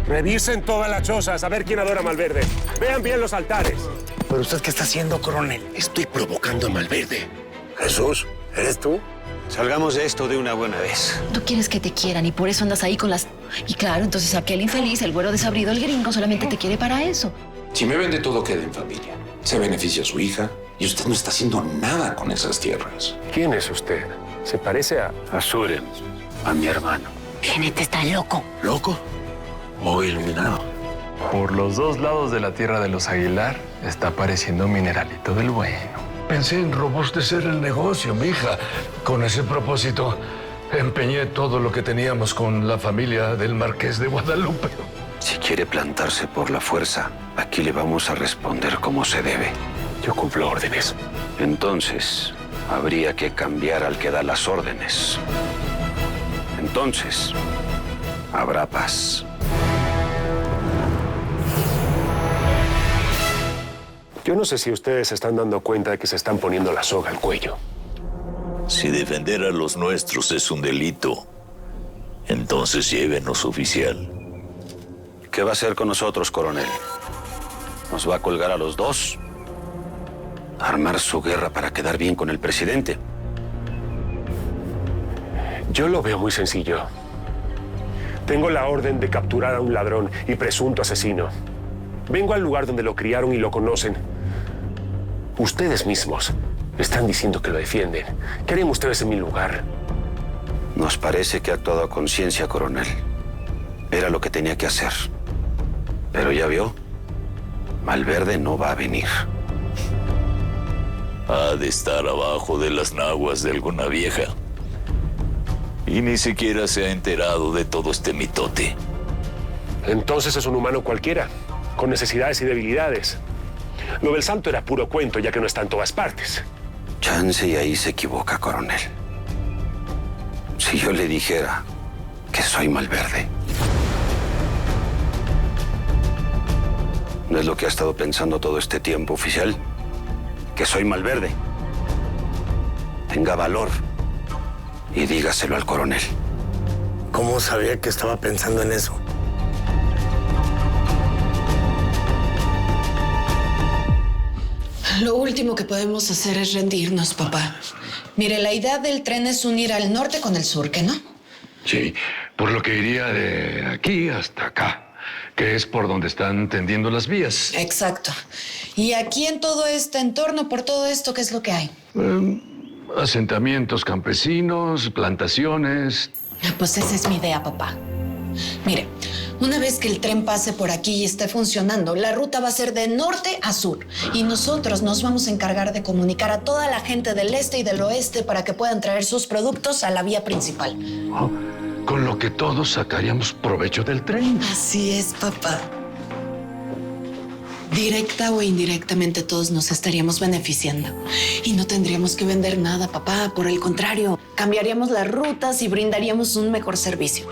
Revisen todas las chozas a ver quién adora a Malverde. Vean bien los altares. ¿Pero usted qué está haciendo, coronel? Estoy provocando a Malverde. Jesús, ¿eres tú? Salgamos de esto de una buena vez. Tú quieres que te quieran y por eso andas ahí con las... Y claro, entonces aquel infeliz, el güero desabrido, el gringo, solamente te quiere para eso. Si me vende todo, queda en familia. Se beneficia a su hija y usted no está haciendo nada con esas tierras. ¿Quién es usted? ¿Se parece a...? A Suren, a mi hermano. Genete está loco. ¿Loco o iluminado? Por los dos lados de la tierra de los Aguilar está apareciendo mineralito del bueno. Pensé en robustecer el negocio, mija. Con ese propósito, empeñé todo lo que teníamos con la familia del Marqués de Guadalupe. Si quiere plantarse por la fuerza, aquí le vamos a responder como se debe. Yo cumplo órdenes. Entonces, habría que cambiar al que da las órdenes. Entonces, habrá paz. Yo no sé si ustedes se están dando cuenta de que se están poniendo la soga al cuello. Si defender a los nuestros es un delito, entonces llévenos, oficial. ¿Qué va a hacer con nosotros, coronel? ¿Nos va a colgar a los dos? ¿Armar su guerra para quedar bien con el presidente? Yo lo veo muy sencillo. Tengo la orden de capturar a un ladrón y presunto asesino. Vengo al lugar donde lo criaron y lo conocen. Ustedes mismos están diciendo que lo defienden. ¿Qué harían ustedes en mi lugar? Nos parece que ha actuado a conciencia, coronel. Era lo que tenía que hacer. Pero ya vio, Malverde no va a venir. Ha de estar abajo de las naguas de alguna vieja. Y ni siquiera se ha enterado de todo este mitote. Entonces es un humano cualquiera, con necesidades y debilidades. Lo del santo era puro cuento, ya que no está en todas partes. Chance y ahí se equivoca, coronel. Si yo le dijera que soy Malverde. ¿No es lo que ha estado pensando todo este tiempo, oficial? Que soy Malverde. Tenga valor y dígaselo al coronel. ¿Cómo sabía que estaba pensando en eso? Lo último que podemos hacer es rendirnos, papá. Mire, la idea del tren es unir al norte con el sur, ¿qué no? Sí, por lo que iría de aquí hasta acá, que es por donde están tendiendo las vías. Exacto. Y aquí en todo este entorno, por todo esto, ¿qué es lo que hay? Asentamientos campesinos, plantaciones. Pues esa es mi idea, papá. Mire, una vez que el tren pase por aquí y esté funcionando, la ruta va a ser de norte a sur. Y nosotros nos vamos a encargar de comunicar a toda la gente del este y del oeste para que puedan traer sus productos a la vía principal. Oh, con lo que todos sacaríamos provecho del tren. Así es, papá. Directa o indirectamente todos nos estaríamos beneficiando. Y no tendríamos que vender nada, papá. Por el contrario, cambiaríamos las rutas y brindaríamos un mejor servicio.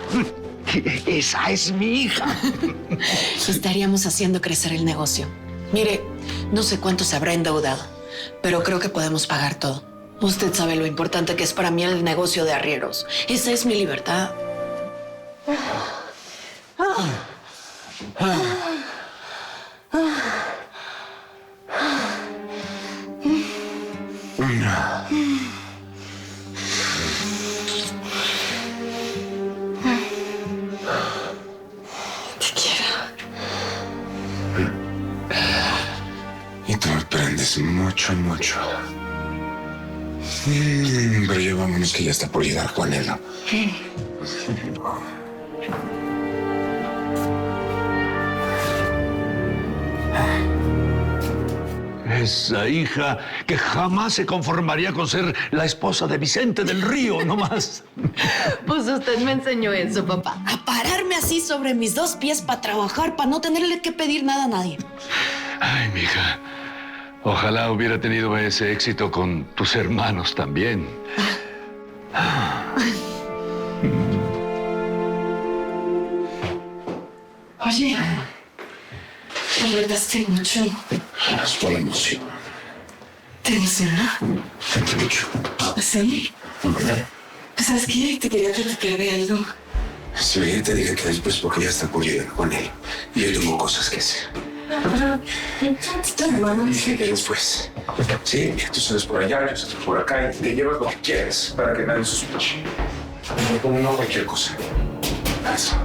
Esa es mi hija. Estaríamos haciendo crecer el negocio. Mire, no sé cuánto se habrá endeudado, pero creo que podemos pagar todo. Usted sabe lo importante que es para mí el negocio de arrieros. Esa es mi libertad. Te quiero. Y tú me prendes mucho, mucho. Pero ya vámonos que ya está por llegar Juanelo. Esa hija que jamás se conformaría con ser la esposa de Vicente del Río, no más. Pues usted me enseñó eso, papá. A pararme así sobre mis dos pies para trabajar, para no tenerle que pedir nada a nadie. Ay, mija. Ojalá hubiera tenido ese éxito con tus hermanos también. Oye, me recordaste mucho. Es por la emoción. ¿Te emociona? Mucho. ¿Sí? Pues, ¿sabes qué? Te quería platicar de algo. Sí, te dije que después porque ya está por llegar con él. Y yo tengo cosas que hacer. Y dije que después. Sí, tú sales por allá, yo salgo por acá y te llevas lo que quieras para que nadie sospeche. No cualquier cosa. Eso.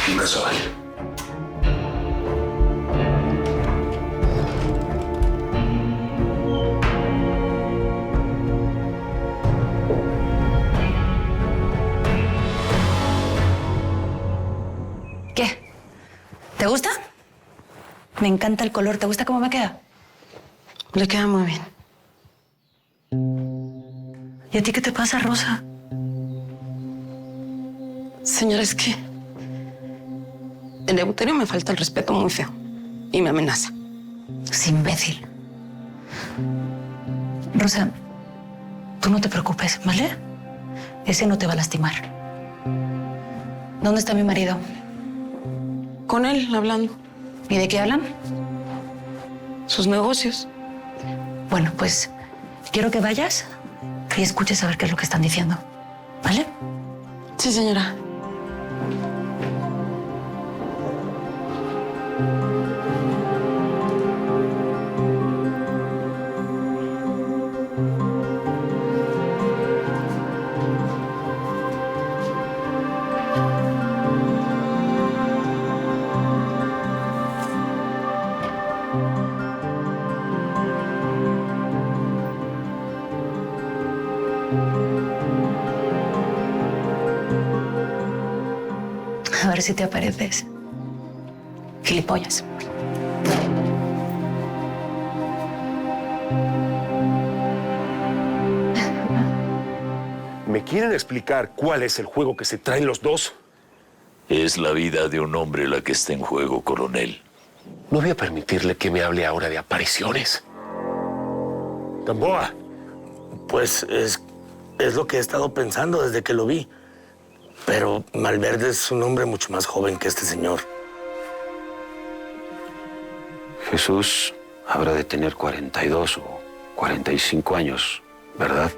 Nunca se vale. ¿Qué? ¿Te gusta? Me encanta el color. ¿Te gusta cómo me queda? Le queda muy bien. ¿Y a ti qué te pasa, Rosa? Señora, es que el Eleuterio me falta el respeto muy feo y me amenaza. Es imbécil. Rosa, tú no te preocupes, ¿vale? Ese no te va a lastimar. ¿Dónde está mi marido? Con él hablando. ¿Y de qué hablan? Sus negocios. Bueno, pues quiero que vayas y escuches a ver qué es lo que están diciendo, ¿vale? Sí, señora. A ver si te apareces. Gilipollas. ¿Me quieren explicar cuál es el juego que se traen los dos? Es la vida de un hombre la que está en juego, coronel. No voy a permitirle que me hable ahora de apariciones. Gamboa. Pues es lo que he estado pensando desde que lo vi. Pero Malverde es un hombre mucho más joven que este señor. Jesús habrá de tener 42 o 45 años, ¿verdad?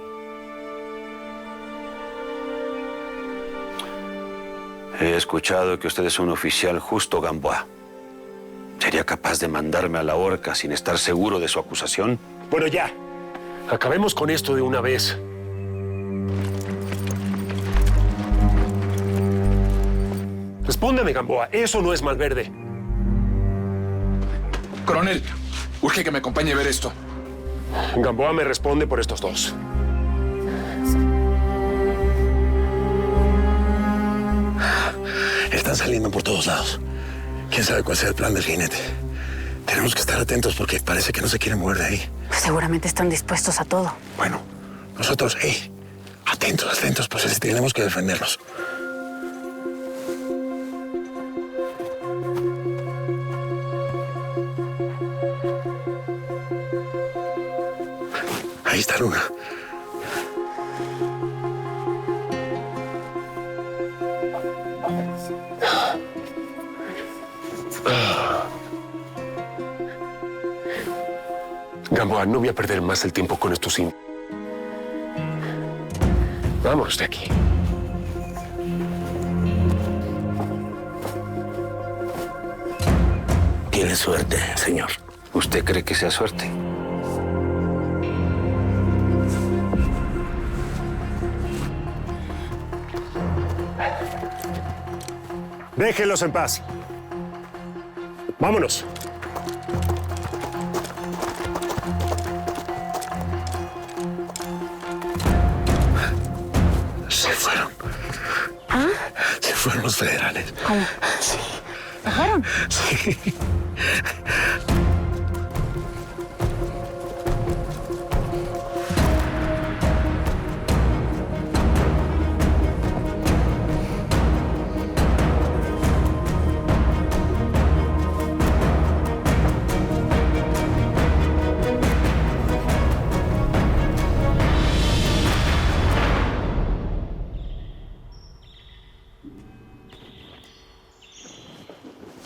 He escuchado que usted es un oficial justo, Gamboa. ¿Sería capaz de mandarme a la horca sin estar seguro de su acusación? Bueno, ya. Acabemos con esto de una vez. Respóndeme, Gamboa. Eso no es Malverde. Coronel, urge que me acompañe a ver esto. Gamboa me responde por estos dos. Están saliendo por todos lados. ¿Quién sabe cuál sea el plan del jinete? Tenemos que estar atentos porque parece que no se quiere mover de ahí. Seguramente están dispuestos a todo. Bueno, nosotros, atentos, pues así tenemos que defendernos. Ahí está Luna. Gamboa, no voy a perder más el tiempo con estos Vámonos de aquí. Tiene suerte, señor. ¿Usted cree que sea suerte? Déjenlos en paz. Vámonos. Se fueron. ¿Ah? Se fueron los federales. ¿Cómo? Sí. ¿Se fueron? Sí.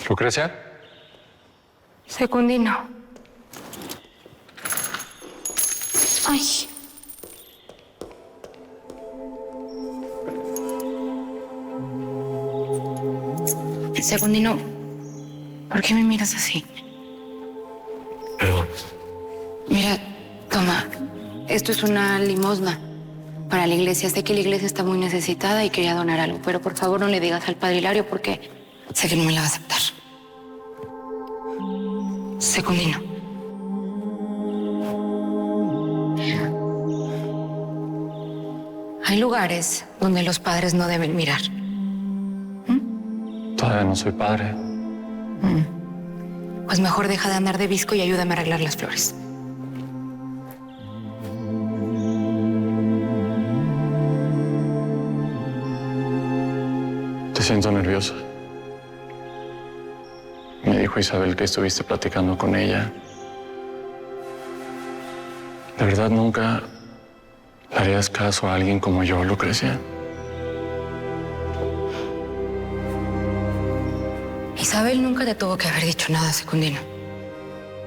¿Lucrecia? Secundino. Ay. Secundino, ¿por qué me miras así? Perdón. Mira, toma, esto es una limosna para la iglesia. Sé que la iglesia está muy necesitada y quería donar algo, pero por favor no le digas al padre Hilario porque sé que no me la va a aceptar. Secundino. Hay lugares donde los padres no deben mirar. Todavía no soy padre. Pues mejor deja de andar de visco y ayúdame a arreglar las flores. Te siento nerviosa. Me dijo Isabel que estuviste platicando con ella. ¿De verdad nunca le harías caso a alguien como yo, Lucrecia? Isabel nunca te tuvo que haber dicho nada, Secundino.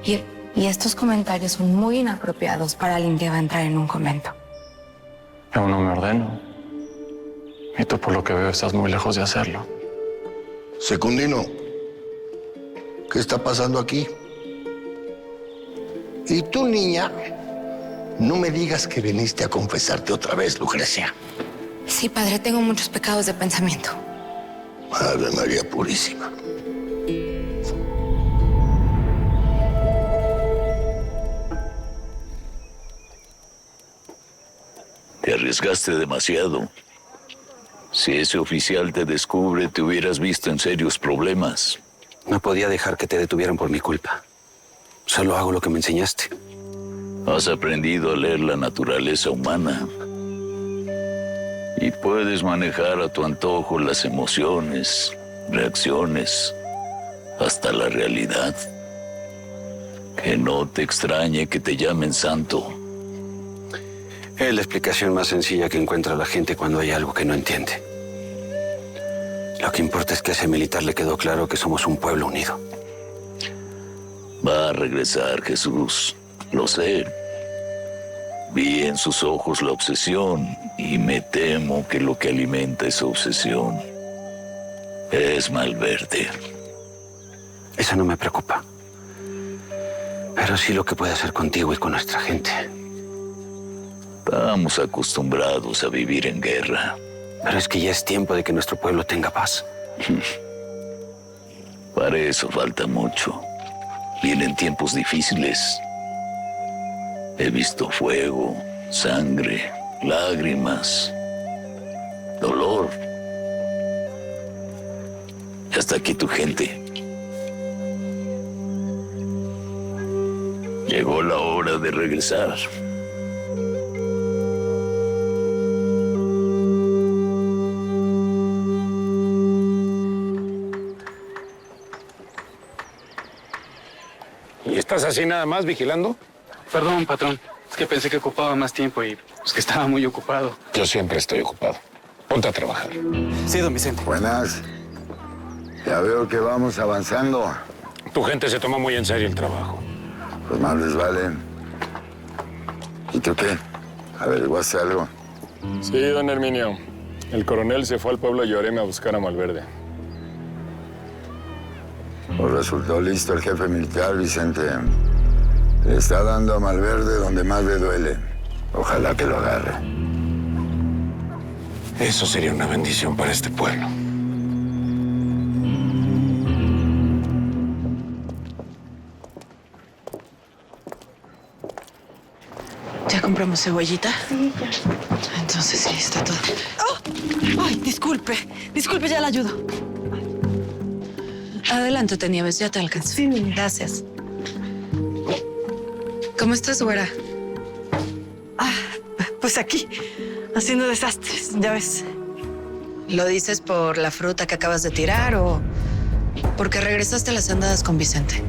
Y estos comentarios son muy inapropiados para alguien que va a entrar en un convento. Yo no me ordeno. Y tú, por lo que veo, estás muy lejos de hacerlo. Secundino, ¿qué está pasando aquí? Y tú, niña, no me digas que viniste a confesarte otra vez, Lucrecia. Sí, padre, tengo muchos pecados de pensamiento. Ave María Purísima. Te arriesgaste demasiado. Si ese oficial te descubre, te hubieras visto en serios problemas. No podía dejar que te detuvieran por mi culpa. Solo hago lo que me enseñaste. Has aprendido a leer la naturaleza humana. Y puedes manejar a tu antojo las emociones, reacciones, hasta la realidad. Que no te extrañe que te llamen santo. Es la explicación más sencilla que encuentra la gente cuando hay algo que no entiende. Lo que importa es que a ese militar le quedó claro que somos un pueblo unido. Va a regresar, Jesús. Lo sé. Vi en sus ojos la obsesión y me temo que lo que alimenta esa obsesión es Malverde. Eso no me preocupa. Pero sí lo que puede hacer contigo y con nuestra gente. Estamos acostumbrados a vivir en guerra. Pero es que ya es tiempo de que nuestro pueblo tenga paz. Para eso falta mucho. Vienen tiempos difíciles. He visto fuego, sangre, lágrimas, dolor. Y hasta aquí tu gente. Llegó la hora de regresar. ¿Y estás así nada más vigilando? Perdón, patrón. Es que pensé que ocupaba más tiempo y pues que estaba muy ocupado. Yo siempre estoy ocupado. Ponte a trabajar. Sí, don Vicente. Buenas. Ya veo que vamos avanzando. Tu gente se toma muy en serio el trabajo. Pues más les vale. ¿Y tú qué? ¿Averiguaste algo? Sí, don Herminio. El coronel se fue al pueblo de Lloreme a buscar a Malverde. Pues resultó listo el jefe militar, Vicente. Le está dando a Malverde donde más le duele. Ojalá que lo agarre. Eso sería una bendición para este pueblo. ¿Ya compramos cebollita? Sí, ya. Entonces sí, está todo. ¡Oh! ¡Ay, disculpe! Disculpe, ya la ayudo. Adelante, Nieves, ya te alcanzo. Sí, gracias. ¿Cómo estás, güera? Pues aquí, haciendo desastres, ya ves. ¿Lo dices por la fruta que acabas de tirar o porque regresaste a las andadas con Vicente?